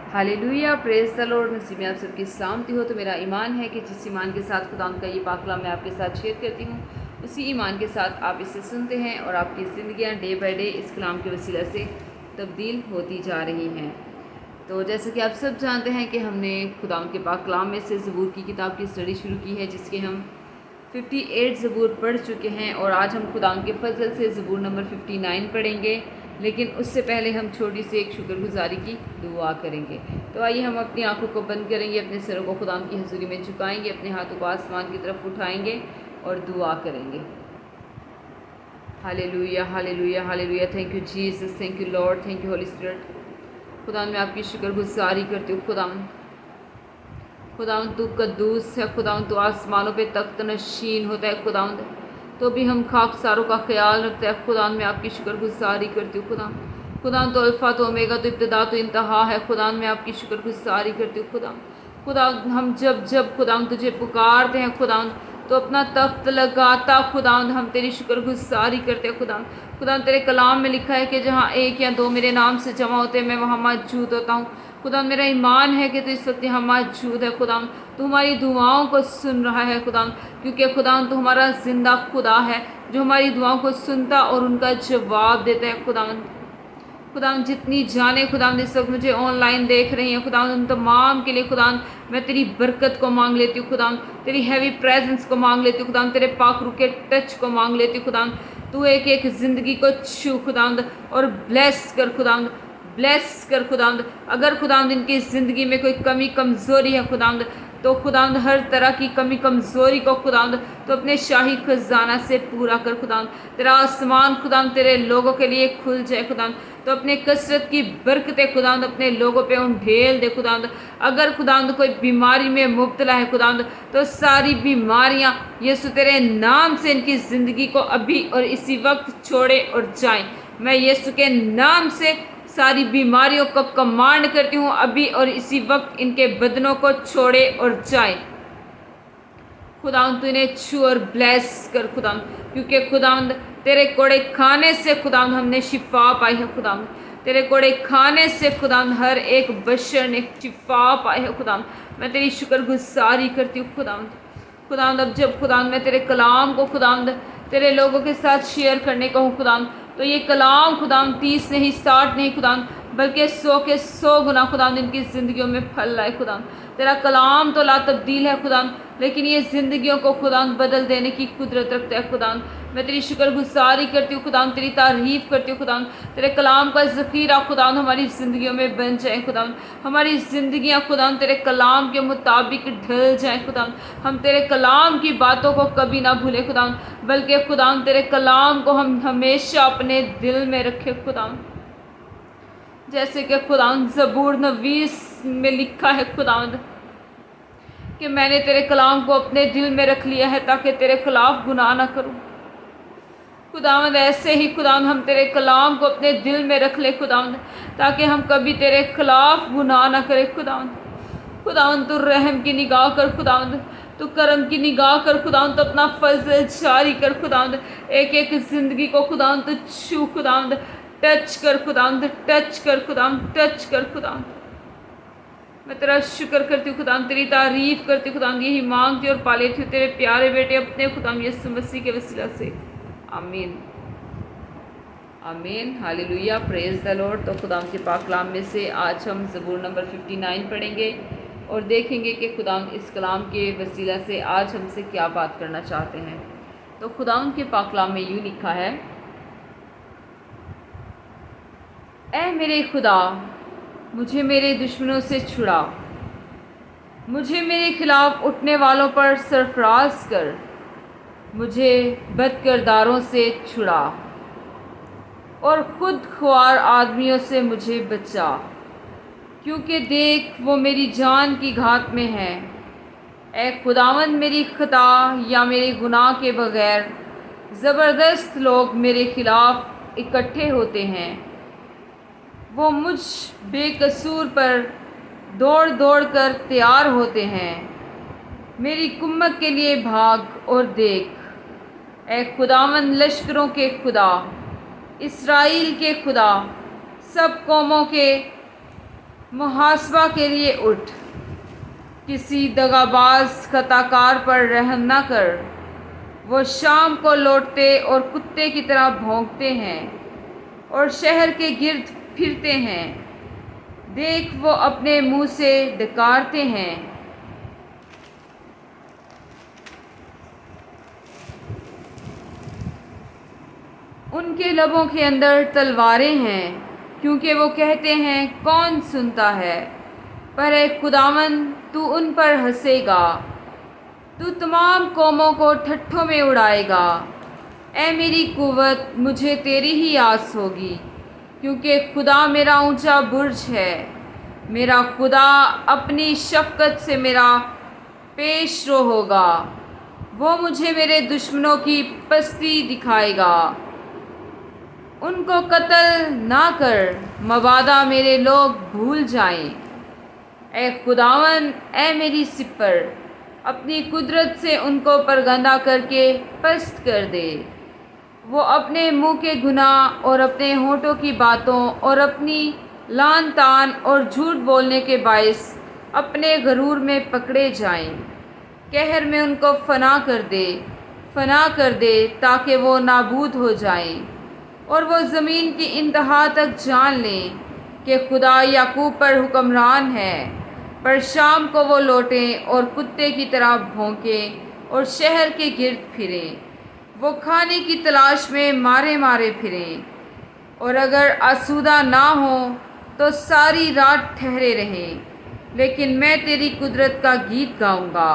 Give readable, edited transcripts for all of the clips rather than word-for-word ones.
Hallelujah, praise the Lord. नसीब में आप सबकी सलामती हो। तो मेरा ईमान है कि जिस ईमान के साथ खुदा का ये पाक कलाम मैं आपके साथ शेयर करती हूँ, उसी ईमान के साथ आप इसे सुनते हैं और आपकी ज़िंदगियाँ डे बाय डे इस कलाम के वसीला से तब्दील होती जा रही हैं। तो जैसा कि आप सब जानते हैं कि हमने खुदा के पाक कलाम में से ज़बूर की किताब की स्टडी शुरू की है, जिसके हम 58 ज़बूर पढ़ चुके हैं और आज हम खुदा के फजल से ज़बूर नंबर 59 पढ़ेंगे। लेकिन उससे पहले हम छोटी सी एक शुक्रगुजारी की दुआ करेंगे। तो आइए हम अपनी आंखों को बंद करेंगे, अपने सरों को खुदा की हज़ूरी में झुकाएंगे, अपने हाथों को आसमान की तरफ उठाएंगे और दुआ करेंगे। Hallelujah, hallelujah, hallelujah. Thank you Jesus, thank you Lord, thank you Holi spirit. खुदा मैं आपकी शुक्रगुजारी करती हूँ। खुदा तू कद्दूस है, खुदा तू आसमानों पे तख्त नशीन होता है, खुदा तो भी हम खाकसारों का ख्याल रखते हैं। खुदा मैं आपकी शुक्रगुजारी करती हूँ। खुदा तो अल्फ़ा तो ओमेगा तो इब्तिदा तो इंतहा है। खुदा मैं आपकी शुक्रगुजारी करती हूँ। खुदा हम जब खुदा तुझे पुकारते हैं, खुदा तो अपना तख्त लगाता, खुदा हम तेरी शुक्रगुजारी करते हैं। खुदा तेरे कलाम में लिखा है कि जहाँ एक या दो मेरे नाम से जमा होते हैं, मैं वहाँ मौजूद होता हूँ। खुदा मेरा ईमान है कि तो इस वक्त यहाँ मौजूद है। खुदा तो हमारी दुआओं को सुन रहा है, खुदा क्योंकि खुदा तो हमारा जिंदा खुदा है जो हमारी दुआओं को सुनता और उनका जवाब देता है। खुदा जितनी जाने खुदा इस वक्त मुझे ऑनलाइन देख रही हैं, खुदा उन तमाम के लिए खुदा मैं तेरी बरकत को मांग लेती हूँ। खुदा तेरी हैवी प्रेजेंस को मांग लेती हूँ। खुदा तेरे पाक रूह के टच को मांग लेती हूँ। खुदा तू एक एक ज़िंदगी को छू खुदा और ब्लेस कर खुदा, ब्लेस कर खुदा। अगर खुदा इनकी ज़िंदगी में कोई कमी कमज़ोरी है खुदा, तो खुदा हर तरह की कमी कमज़ोरी को खुदा तो अपने शाही खजाना से पूरा कर खुदा। तेरा आसमान खुदा तेरे लोगों के लिए खुल जाए खुदा, तो अपने कसरत की बरकतें खुदा अपने लोगों पे उंडेल दे खुदा। अगर खुदा कोई बीमारी में मुब्तला है खुदा, तो सारी बीमारियां यीशु तेरे नाम से इनकी ज़िंदगी को अभी और इसी वक्त छोड़े और जाएं। मैं यीशु के नाम से सारी बीमारियों को कमांड करती हूँ, अभी और इसी वक्त इनके बदनों को छोड़े और जाए। खुदा तू इन्हें छू और ब्लेस कर खुदा, क्योंकि खुदा तेरे कोड़े खाने से खुदा हमने शिफा पाई है। खुदा तेरे कोड़े खाने से खुदा हर एक बशर ने शिफा पाई है। खुदा मैं तेरी शुक्रगुजारी करती हूँ। खुदा अब जब खुदा मैं तेरे कलाम को खुदा तेरे लोगों के साथ शेयर करने को हूँ खुदा, तो ये कलाम खुदा 30 नहीं 60 नहीं खुदा, बल्कि 100 के 100 गुना खुदा इनकी ज़िंदगियों में फल लाए। खुदा तेरा कलाम तो ला तब्दील है खुदा, लेकिन ये ज़िंदगियों को खुदा बदल देने की कुदरत रखता है। खुदा मैं तेरी शुक्रगुजारी करती हूँ खुदा, तेरी तारीफ़ करती हूँ खुदा। तेरे कलाम का ज़ख़ीरा खुदा हमारी ज़िंदगियों में बन जाए खुदा, हमारी ज़िंदगियाँ खुदा तेरे कलाम के मुताबिक ढल जाए खुदा। हम तेरे कलाम की बातों को कभी ना भूलें खुदा, बल्कि खुदा तेरे कलाम को हम हमेशा अपने दिल में रखें खुदा। जैसे कि खुदा ज़बूर 29 में लिखा है खुदा कि मैंने तेरे कलाम को अपने दिल में रख लिया है ताकि तेरे खिलाफ गुनाह ना करूं। खुदावंद ऐसे ही खुदावंद हम तेरे कलाम को अपने दिल में रख ले खुदावंद, ताकि हम कभी तेरे खिलाफ गुनाह ना करें। खुदावंद तू रहम की निगाह कर खुदावंद, तू करम की निगाह कर खुदावंद, तो अपना फजल जारी कर खुदावंद। एक एक ज़िंदगी को खुदावंद तू छू खुदावंद, टच कर खुदावंद, टच कर खुदावंद, टच कर खुदावंद। मैं तेरा शुक्र करती हूँ खुदा, तेरी तारीफ़ करती हूँ खुदा, यही मांगती और पा लेती हूँ तेरे प्यारे बेटे अपने खुदा यीशु मसीह के वसीला से, आमीन, आमीन, हालेलुया, प्रेज़ द लॉर्ड। तो खुदा के पाक कलाम में से आज हम ज़बूर नंबर 59 पढ़ेंगे और देखेंगे कि खुदा इस कलाम के वसीला से आज हमसे क्या बात करना चाहते हैं। तो खुदा के पाक कलाम में यूँ लिखा है, ऐ मेरे खुदा मुझे मेरे दुश्मनों से छुड़ा, मुझे मेरे खिलाफ उठने वालों पर सरफराज कर, मुझे बदकिरदारों से छुड़ा और खुद ख्वार आदमियों से मुझे बचा, क्योंकि देख वो मेरी जान की घात में है। ऐ खुदावंद मेरी खता या मेरे गुनाह के बगैर ज़बरदस्त लोग मेरे खिलाफ इकट्ठे होते हैं, वो मुझ बेकसूर पर दौड़ दौड़ कर तैयार होते हैं, मेरी कुम्मत के लिए भाग और देख। ऐ खुदावंद लश्करों के खुदा, इस्राएल के खुदा, सब कौमों के محاسبہ کے لیے اٹھ، کسی دغاباز خطاکار پر رحم نہ کر۔ وہ شام کو لوٹتے اور کتے کی طرح بھونکتے ہیں اور شہر کے گرد پھرتے ہیں۔ دیکھ، وہ اپنے منہ سے ڈکارتے ہیں۔ ان کے لبوں کے اندر تلواریں ہیں، کیونکہ وہ کہتے ہیں کون سنتا ہے۔ پر اے خداوند، تو ان پر ہنسے گا، تو تمام قوموں کو ٹھٹھوں میں اڑائے گا۔ اے میری قوت، مجھے تیری ہی آس ہوگی، کیونکہ خدا میرا اونچا برج ہے۔ میرا خدا اپنی شفقت سے میرا پیش رو ہوگا۔ وہ مجھے میرے دشمنوں کی پستی دکھائے گا۔ ان کو قتل نہ کر، مبادا میرے لوگ بھول جائیں۔ اے خداوند، اے میری سپر، اپنی قدرت سے ان کو پرگندہ کر کے پست کر دے۔ وہ اپنے منہ کے گناہ اور اپنے ہونٹوں کی باتوں اور اپنی لعن طعن اور جھوٹ بولنے کے باعث اپنے غرور میں پکڑے جائیں۔ قہر میں ان کو فنا کر دے تاکہ وہ نابود ہو جائیں، اور وہ زمین کی انتہا تک جان لیں کہ خدا یعقوب پر حکمران ہے۔ پر شام کو وہ لوٹیں اور کتے کی طرح بھونکیں اور شہر کے گرد پھریں۔ وہ کھانے کی تلاش میں مارے مارے پھریں، اور اگر آسودہ نہ ہوں تو ساری رات ٹھہرے رہیں۔ لیکن میں تیری قدرت کا گیت گاؤں گا،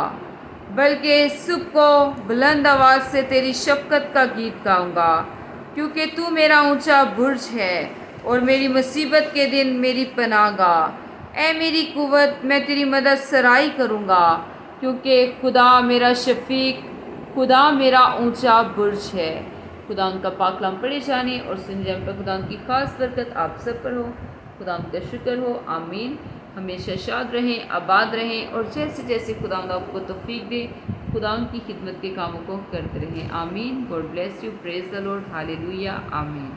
بلکہ صبح کو بلند آواز سے تیری شفقت کا گیت گاؤں گا، کیونکہ تو میرا اونچا برج ہے اور میری مصیبت کے دن میری پناہ گاہ۔ اے میری قوت، میں تیری مدد سرائی کروں گا، کیونکہ خدا میرا شفیق، خدا میرا اونچا برج ہے۔ خدا ان کا پاک کلام پڑھے جانے اور سنے جانے پر خدا ان کی خاص برکت آپ سب پر ہو۔ خدا ان کا شکر ہو، آمین۔ ہمیشہ شاد رہیں، آباد رہیں، اور جیسے جیسے خدا آپ کو توفیق دے، خدا ان کی خدمت کے کاموں کو کرتے رہیں، آمین۔ God bless you, praise the lord, hallelujah, آمین۔